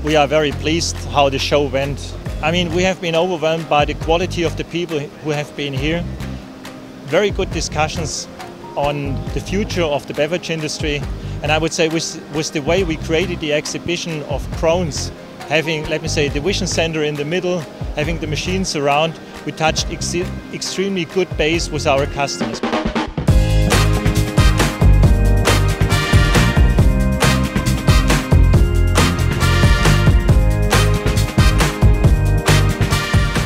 we are very pleased how the show went. I mean, we have been overwhelmed by the quality of the people who have been here. Very good discussions on the future of the beverage industry. And I would say with the way we created the exhibition of Krones, having, let me say, the vision center in the middle, having the machines around, we touched extremely good base with our customers.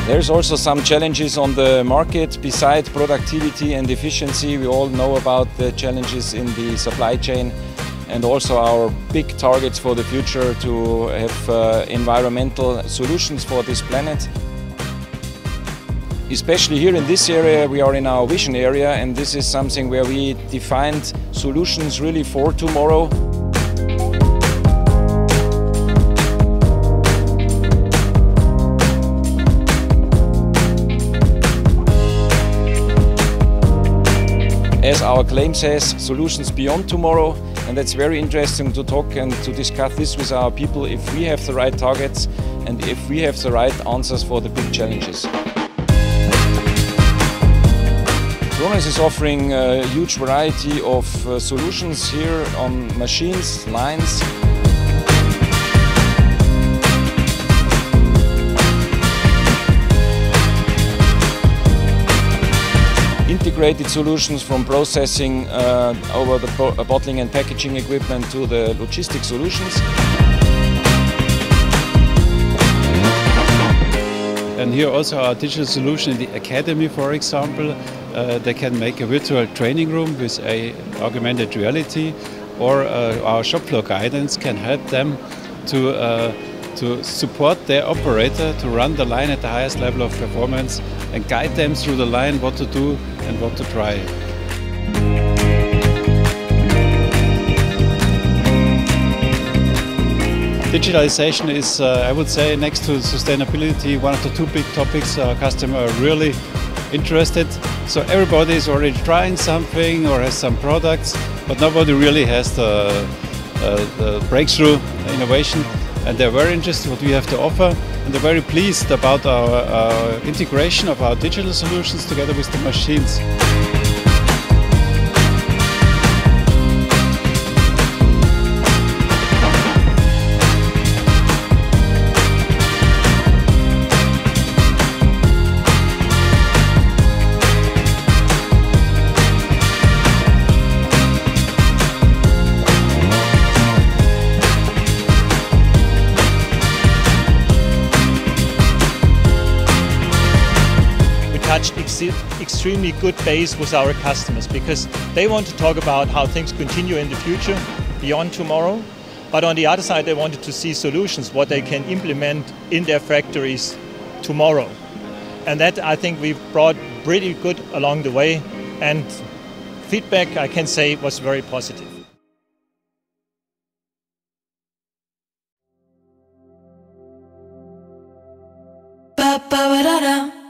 There's also some challenges on the market besides productivity and efficiency. We all know about the challenges in the supply chain and also our big targets for the future to have environmental solutions for this planet. Especially here in this area, we are in our vision area, and this is something where we defined solutions really for tomorrow. As our claim says, solutions beyond tomorrow, and that's very interesting to talk and to discuss this with our people if we have the right targets and if we have the right answers for the big challenges. Krones is offering a huge variety of solutions here on machines, lines. Integrated solutions from processing over the bottling and packaging equipment to the logistic solutions. And here also our digital solution in the academy, for example, they can make a virtual training room with augmented reality, or our shop floor guidance can help them to support their operator to run the line at the highest level of performance and guide them through the line what to do and what to try. Digitalization is, I would say, next to sustainability, one of the two big topics our customers are really interested. So everybody is already trying something or has some products, but nobody really has the breakthrough innovation. And they're very interested in what we have to offer, and they're very pleased about our integration of our digital solutions together with the machines. Touched extremely good base with our customers, because they want to talk about how things continue in the future beyond tomorrow, but on the other side they wanted to see solutions what they can implement in their factories tomorrow, and that I think we've brought pretty good along the way, and feedback I can say was very positive. Ba ba ba da da.